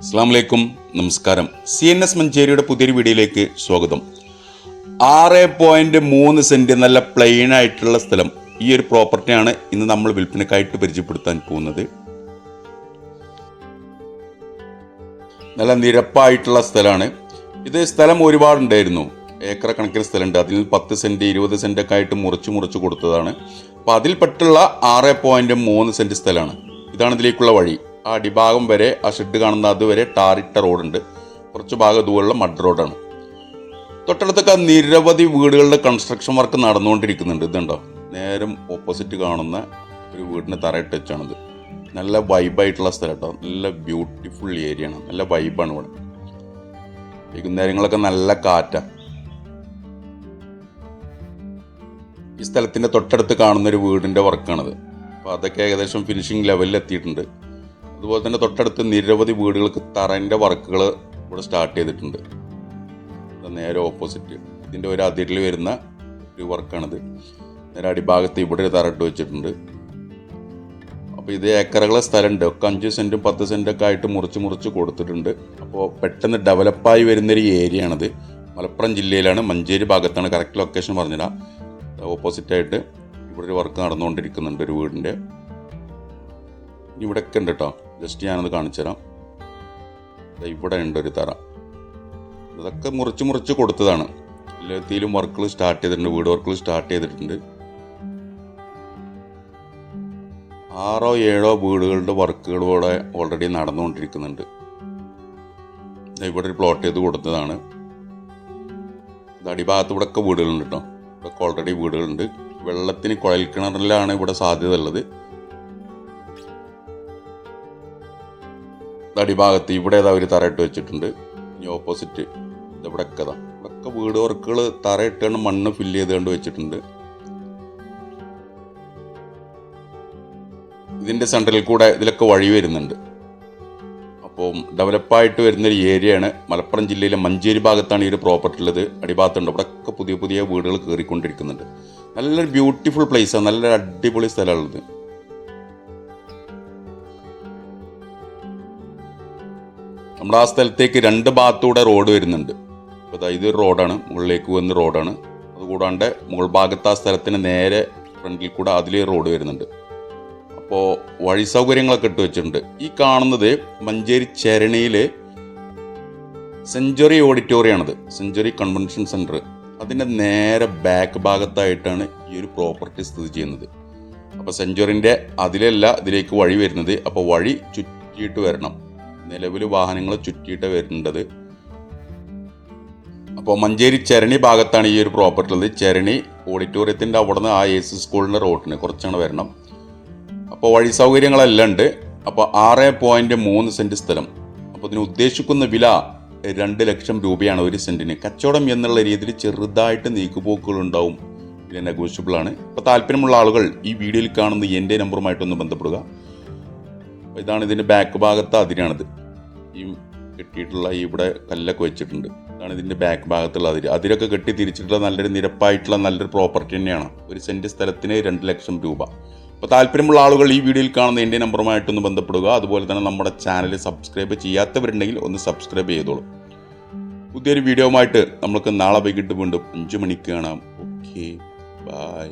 അസ്സലാമു അലൈക്കും, നമസ്കാരം. CNS മഞ്ചേരിയുടെ പുതിയൊരു വീഡിയോയിലേക്ക് സ്വാഗതം. 6.3 സെൻറ്റ് നല്ല പ്ലെയിൻ ആയിട്ടുള്ള സ്ഥലം, ഈ ഒരു പ്രോപ്പർട്ടിയാണ് ഇന്ന് നമ്മൾ വിൽപ്പനക്കായിട്ട് പരിചയപ്പെടുത്താൻ പോകുന്നത്. നല്ല നിരപ്പായിട്ടുള്ള സ്ഥലമാണ് ഇത്. സ്ഥലം ഒരുപാടുണ്ടായിരുന്നു, ഏക്കർ കണക്കിന് സ്ഥലമുണ്ട്. അതിൽ 10 സെൻറ്റ് 20 സെൻറ്റൊക്കെ ആയിട്ട് മുറിച്ച് കൊടുത്തതാണ്. അപ്പോൾ അതിൽപ്പെട്ടുള്ള 6.3 സെൻറ്റ് സ്ഥലമാണ്. ഇതാണ് ഇതിലേക്കുള്ള വഴി. ആ അടിഭാഗം വരെ, ആ ഷെഡ് കാണുന്ന അതുവരെ ടാറിട്ട റോഡുണ്ട്. കുറച്ച് ഭാഗം ദൂരമുള്ള മഡ് റോഡാണ്. തൊട്ടടുത്തൊക്കെ നിരവധി വീടുകളുടെ കൺസ്ട്രക്ഷൻ വർക്ക് നടന്നുകൊണ്ടിരിക്കുന്നുണ്ട്. ഇതുണ്ടോ, നേരം ഓപ്പോസിറ്റ് കാണുന്ന ഒരു വീടിന് തറയിട്ട് വെച്ചാണിത്. നല്ല വൈബായിട്ടുള്ള സ്ഥലം കേട്ടോ, നല്ല ബ്യൂട്ടിഫുൾ ഏരിയ ആണ്, നല്ല വൈബാണ് ഇവിടെ. വൈകുന്നേരങ്ങളൊക്കെ നല്ല കാറ്റാണ്. ഈ സ്ഥലത്തിൻ്റെ തൊട്ടടുത്ത് കാണുന്നൊരു വീടിൻ്റെ വർക്കാണിത്. അപ്പോൾ അതൊക്കെ ഏകദേശം ഫിനിഷിങ് ലെവലിൽ എത്തിയിട്ടുണ്ട്. അതുപോലെ തന്നെ തൊട്ടടുത്ത് നിരവധി വീടുകൾക്ക് തറൻ്റെ വർക്കുകൾ ഇവിടെ സ്റ്റാർട്ട് ചെയ്തിട്ടുണ്ട്. നേരെ ഓപ്പോസിറ്റ് ഇതിൻ്റെ ഒരു അതിരിൽ വരുന്ന ഒരു വർക്കാണിത്. നേരെ അടിഭാഗത്ത് ഇവിടെ ഒരു തറയിട്ട് വെച്ചിട്ടുണ്ട്. അപ്പോൾ ഇത് ഏക്കറുകളെ സ്ഥലമുണ്ട്, ഒക്കെ 5 സെൻറ്റും 10 സെൻറ്റൊക്കെ ആയിട്ട് മുറിച്ച് കൊടുത്തിട്ടുണ്ട്. അപ്പോൾ പെട്ടെന്ന് ഡെവലപ്പായി വരുന്നൊരു ഏരിയ ആണിത്. മലപ്പുറം ജില്ലയിലാണ്, മഞ്ചേരി ഭാഗത്താണ്. കറക്റ്റ് ലൊക്കേഷൻ പറഞ്ഞുതരാം. ഓപ്പോസിറ്റായിട്ട് ഇവിടെ ഒരു വർക്ക് നടന്നുകൊണ്ടിരിക്കുന്നുണ്ട് ഒരു വീടിൻ്റെ. ഇവിടെയൊക്കെ ഉണ്ട് കേട്ടോ, ജസ്റ്റ് ഞാനത് കാണിച്ചു തരാം. ഇവിടെ ഉണ്ട് ഒരു തറ. ഇതൊക്കെ മുറിച്ച് കൊടുത്തതാണ്. എല്ലാത്തിലും വർക്കുകൾ സ്റ്റാർട്ട് ചെയ്തിട്ടുണ്ട്, വീട് വർക്കുകൾ സ്റ്റാർട്ട് ചെയ്തിട്ടുണ്ട്. 6-7 വീടുകളുടെ വർക്കുകൾ ഇവിടെ ഓൾറെഡി നടന്നുകൊണ്ടിരിക്കുന്നുണ്ട്. ഇവിടെ ഒരു പ്ലോട്ട് ചെയ്ത് കൊടുത്തതാണ്. അടിഭാഗത്ത് ഇവിടെയൊക്കെ വീടുകളുണ്ട് കേട്ടോ. ഇവിടെയൊക്കെ ഓൾറെഡി വീടുകളുണ്ട്. വെള്ളത്തിന് കുഴൽ കിണറിലാണ് ഇവിടെ സാധ്യത ഉള്ളത്. അടിഭാഗത്ത് ഇവിടെ ഏതാ ഒരു തറയിട്ട് വെച്ചിട്ടുണ്ട്. ഇനി ഓപ്പോസിറ്റ് ഇവിടെയൊക്കെ ഇവിടെയൊക്കെ വീട് വർക്കുകൾ തറയിട്ടാണ് മണ്ണ് ഫില്ല് ചെയ്തുകൊണ്ട് വെച്ചിട്ടുണ്ട്. ഇതിൻ്റെ സെൻറ്ററിൽ കൂടെ ഇതിലൊക്കെ വഴി വരുന്നുണ്ട്. അപ്പോൾ ഡെവലപ്പായിട്ട് വരുന്നൊരു ഏരിയയാണ്. മലപ്പുറം ജില്ലയിലെ മഞ്ചേരി ഭാഗത്താണ് ഈ ഒരു പ്രോപ്പർട്ടി ഉള്ളത്. അടിഭാഗത്തുണ്ട്, ഇവിടെയൊക്കെ പുതിയ വീടുകൾ കയറിക്കൊണ്ടിരിക്കുന്നുണ്ട്. നല്ലൊരു ബ്യൂട്ടിഫുൾ പ്ലേസാണ്, നല്ലൊരു അടിപൊളി സ്ഥലമാണുള്ളത്. നമ്മുടെ ആ സ്ഥലത്തേക്ക് 2 ഭാഗത്തൂടെ റോഡ് വരുന്നുണ്ട്. അപ്പോൾ ഇതൊരു റോഡാണ്, മുകളിലേക്ക് വന്ന റോഡാണ്. അതുകൂടാണ്ട് മുകൾ ഭാഗത്ത് ആ സ്ഥലത്തിന് നേരെ ഫ്രണ്ടിൽ കൂടെ അതിൽ റോഡ് വരുന്നുണ്ട്. അപ്പോൾ വഴി സൗകര്യങ്ങളൊക്കെ ഇട്ട് വെച്ചിട്ടുണ്ട്. ഈ കാണുന്നത് മഞ്ചേരി ചരണിയിൽ സെഞ്ച്വറി ഓഡിറ്റോറിയമാണിത്, സെഞ്ച്വറി കൺവെൻഷൻ സെൻറ്റർ. അതിൻ്റെ നേരെ ബാക്ക് ഭാഗത്തായിട്ടാണ് ഈ ഒരു പ്രോപ്പർട്ടി സ്ഥിതി ചെയ്യുന്നത്. അപ്പോൾ സെഞ്ച്വറിൻ്റെ അതിലല്ല ഇതിലേക്ക് വഴി വരുന്നത്. അപ്പോൾ വഴി ചുറ്റിയിട്ട് വരണം. നിലവിൽ വാഹനങ്ങൾ ചുറ്റിയിട്ട് വരേണ്ടത്. അപ്പോൾ മഞ്ചേരി ചരണി ഭാഗത്താണ് ഈ ഒരു പ്രോപ്പർട്ടി ഉള്ളത്. ചരണി ഓഡിറ്റോറിയത്തിൻ്റെ അവിടെ നിന്ന് ആ AC സ്കൂളിൻ്റെ റോഡിന് കുറച്ചാണ് വരണം. അപ്പോൾ വഴി സൗകര്യങ്ങളെല്ലാം ഉണ്ട്. അപ്പോൾ 6.3 സെൻറ്റ് സ്ഥലം. അപ്പോൾ ഇതിന് ഉദ്ദേശിക്കുന്ന വില 2 ലക്ഷം രൂപയാണ് ഒരു സെൻറ്റിന്. കച്ചവടം എന്നുള്ള രീതിയിൽ ചെറുതായിട്ട് നീക്കുപോക്കുകളുണ്ടാവും, ഇത് നെഗോഷ്യബിളാണ്. അപ്പോൾ താല്പര്യമുള്ള ആളുകൾ ഈ വീഡിയോയിൽ കാണുന്ന എൻ്റെ നമ്പറുമായിട്ടൊന്ന് ബന്ധപ്പെടുക. അപ്പോൾ ഇതാണ് ഇതിൻ്റെ ബാക്ക് ഭാഗത്ത് അതിരാണിത്. ഈ കെട്ടിയിട്ടുള്ള ഇവിടെ കല്ലൊക്കെ വെച്ചിട്ടുണ്ട്. ഇതാണ് ഇതിൻ്റെ ബാക്ക് ഭാഗത്തുള്ള അതിരൊക്കെ കെട്ടി തിരിച്ചിട്ടുള്ള നല്ലൊരു നിരപ്പായിട്ടുള്ള നല്ലൊരു പ്രോപ്പർട്ടി തന്നെയാണ്. ഒരു സെൻറ്റ് സ്ഥലത്തിന് 2 ലക്ഷം രൂപ. അപ്പോൾ താല്പര്യമുള്ള ആളുകൾ ഈ വീഡിയോയിൽ കാണുന്ന എൻ്റെ നമ്പറുമായിട്ടൊന്ന് ബന്ധപ്പെടുക. അതുപോലെ തന്നെ നമ്മുടെ ചാനൽ സബ്സ്ക്രൈബ് ചെയ്യാത്തവരുണ്ടെങ്കിൽ ഒന്ന് സബ്സ്ക്രൈബ് ചെയ്തോളൂ. പുതിയൊരു വീഡിയോയുമായിട്ട് നമുക്ക് നാളെ വൈകിട്ട് വീണ്ടും 5 മണിക്ക് കാണാം. Okay, by.